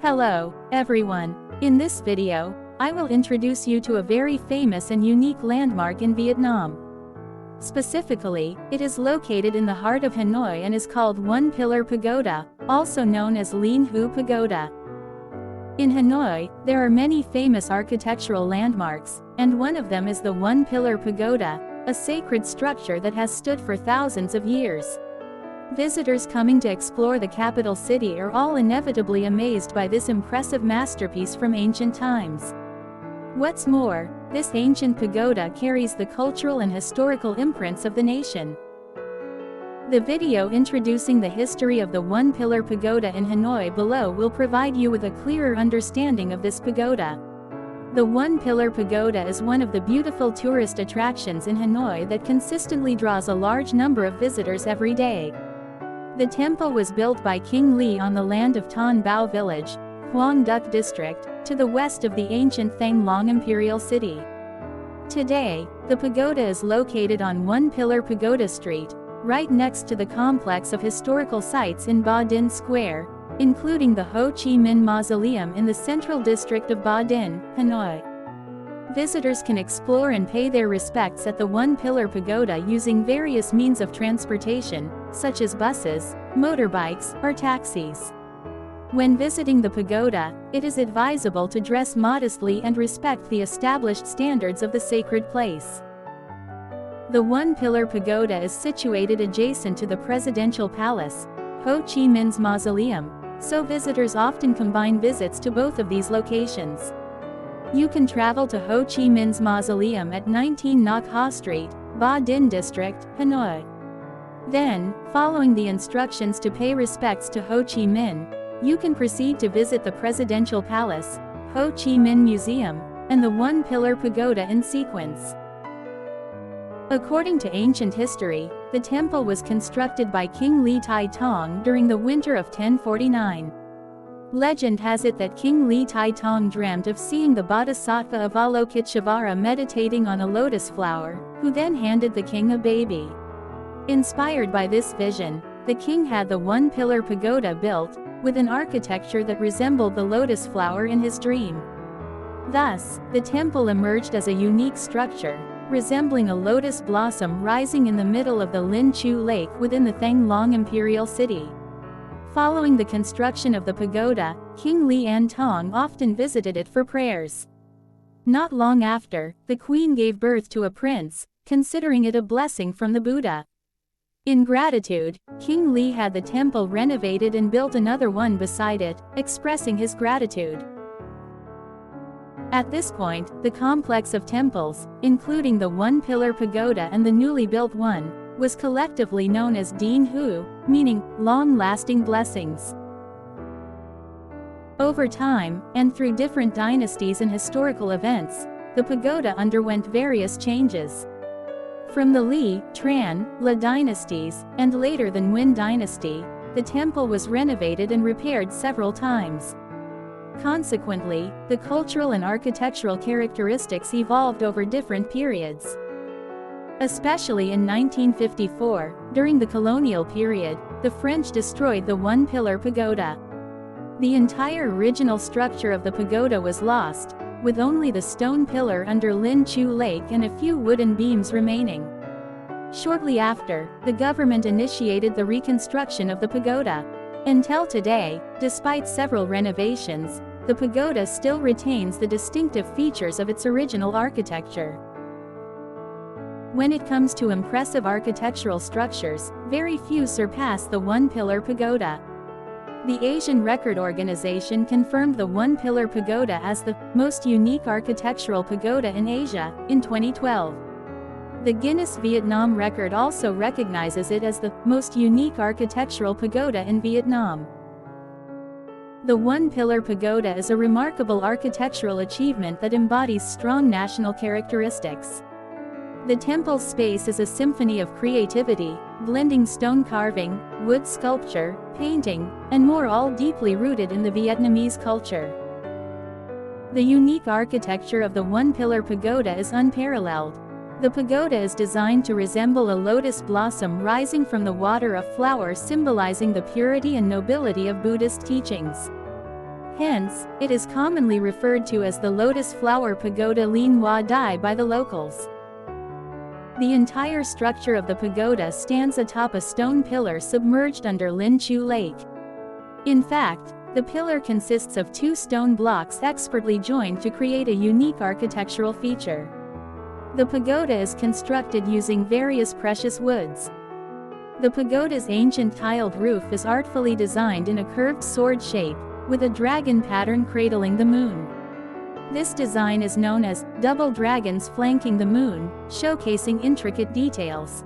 Hello, everyone. In this video, I will introduce you to a very famous and unique landmark in Vietnam. Specifically, it is located in the heart of Hanoi and is called One Pillar Pagoda, also known as Linh Hu Pagoda. In Hanoi, there are many famous architectural landmarks, and one of them is the One Pillar Pagoda, a sacred structure that has stood for thousands of years. Visitors coming to explore the capital city are all inevitably amazed by this impressive masterpiece from ancient times. What's more, this ancient pagoda carries the cultural and historical imprints of the nation. The video introducing the history of the One Pillar Pagoda in Hanoi below will provide you with a clearer understanding of this pagoda. The One Pillar Pagoda is one of the beautiful tourist attractions in Hanoi that consistently draws a large number of visitors every day. The temple was built by King Ly on the land of Ton Bao village, Quang Duc district, to the west of the ancient Thang Long imperial city. Today, the pagoda is located on One Pillar Pagoda Street, right next to the complex of historical sites in Ba Dinh Square, including the Ho Chi Minh Mausoleum in the central district of Ba Dinh, Hanoi. Visitors can explore and pay their respects at the One Pillar Pagoda using various means of transportation, such as buses, motorbikes, or taxis. When visiting the pagoda, it is advisable to dress modestly and respect the established standards of the sacred place. The One Pillar Pagoda is situated adjacent to the Presidential Palace, Ho Chi Minh's Mausoleum, so visitors often combine visits to both of these locations. You can travel to Ho Chi Minh's Mausoleum at 19 Ngoc Ha Street, Ba Dinh District, Hanoi. Then, following the instructions to pay respects to Ho Chi Minh, you can proceed to visit the Presidential Palace, Ho Chi Minh Museum, and the One Pillar Pagoda in sequence. According to ancient history, the temple was constructed by King Ly Tai Tong during the winter of 1049. Legend has it that King Ly Tai Tong dreamt of seeing the Bodhisattva of Avalokiteshvara meditating on a lotus flower, who then handed the king a baby. Inspired by this vision, the king had the One Pillar Pagoda built, with an architecture that resembled the lotus flower in his dream. Thus, the temple emerged as a unique structure, resembling a lotus blossom rising in the middle of the Linh Chu Lake within the Thang Long imperial city. Following the construction of the pagoda, King Ly An Tong often visited it for prayers. Not long after, the queen gave birth to a prince, considering it a blessing from the Buddha. In gratitude, King Ly had the temple renovated and built another one beside it, expressing his gratitude. At this point, the complex of temples, including the One Pillar Pagoda and the newly built one, was collectively known as Dinh Hu, meaning long-lasting blessings. Over time, and through different dynasties and historical events, the pagoda underwent various changes. From the Ly, Tran, La dynasties, and later the Nguyen dynasty, the temple was renovated and repaired several times. Consequently, the cultural and architectural characteristics evolved over different periods. Especially in 1954, during the colonial period, the French destroyed the One Pillar Pagoda. The entire original structure of the pagoda was lost, with only the stone pillar under Linh Chu Lake and a few wooden beams remaining. Shortly after, the government initiated the reconstruction of the pagoda. Until today, despite several renovations, the pagoda still retains the distinctive features of its original architecture. When it comes to impressive architectural structures, very few surpass the One Pillar Pagoda. The Asian Record Organization confirmed the One Pillar Pagoda as the most unique architectural pagoda in Asia in 2012. The Guinness Vietnam Record also recognizes it as the most unique architectural pagoda in Vietnam. The One Pillar Pagoda is a remarkable architectural achievement that embodies strong national characteristics. The temple's space is a symphony of creativity, blending stone carving, wood sculpture, painting, and more, all deeply rooted in the Vietnamese culture. The unique architecture of the One Pillar Pagoda is unparalleled. The pagoda is designed to resemble a lotus blossom rising from the water of flowers, symbolizing the purity and nobility of Buddhist teachings. Hence, it is commonly referred to as the Lotus Flower Pagoda Lin Hua Dai by the locals. The entire structure of the pagoda stands atop a stone pillar submerged under Lin Chu Lake. In fact, the pillar consists of two stone blocks expertly joined to create a unique architectural feature. The pagoda is constructed using various precious woods. The pagoda's ancient tiled roof is artfully designed in a curved sword shape, with a dragon pattern cradling the moon. This design is known as double dragons flanking the moon, showcasing intricate details.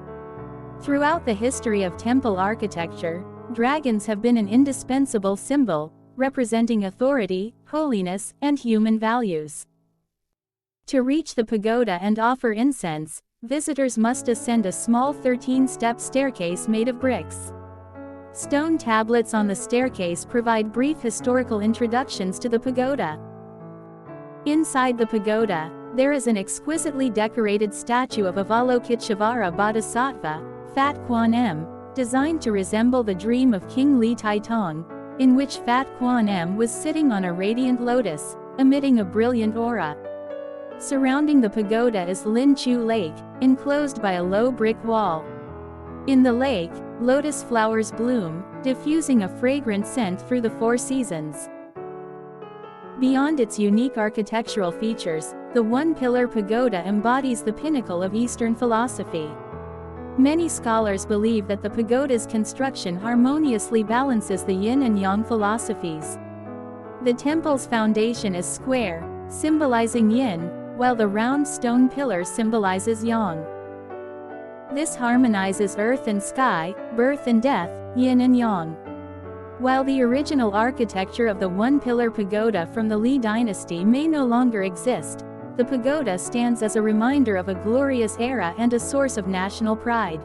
Throughout the history of temple architecture, dragons have been an indispensable symbol, representing authority, holiness, and human values. To reach the pagoda and offer incense, visitors must ascend a small 13-step staircase made of bricks. Stone tablets on the staircase provide brief historical introductions to the pagoda. Inside the pagoda, there is an exquisitely decorated statue of Avalokiteshvara Bodhisattva, Fat Quan Em, designed to resemble the dream of King Li Taitong, in which Fat Quan Em was sitting on a radiant lotus, emitting a brilliant aura. Surrounding the pagoda is Lin Chu Lake, enclosed by a low brick wall. In the lake, lotus flowers bloom, diffusing a fragrant scent through the four seasons. Beyond its unique architectural features, the One Pillar Pagoda embodies the pinnacle of Eastern philosophy. Many scholars believe that the pagoda's construction harmoniously balances the yin and yang philosophies. The temple's foundation is square, symbolizing yin, while the round stone pillar symbolizes yang. This harmonizes earth and sky, birth and death, yin and yang. While the original architecture of the One Pillar Pagoda from the Li dynasty may no longer exist, the pagoda stands as a reminder of a glorious era and a source of national pride.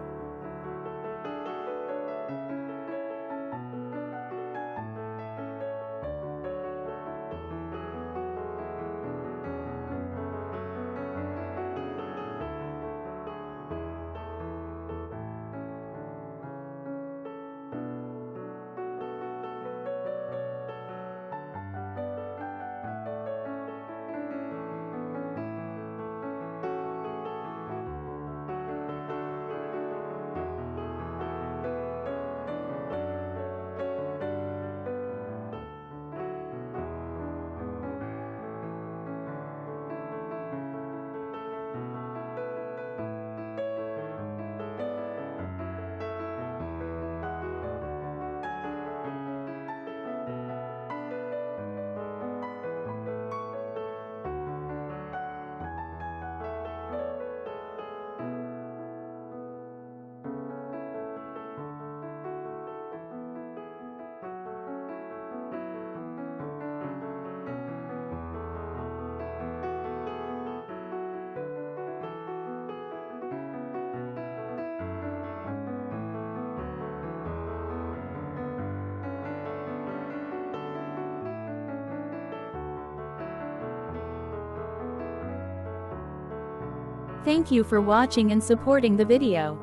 Thank you for watching and supporting the video.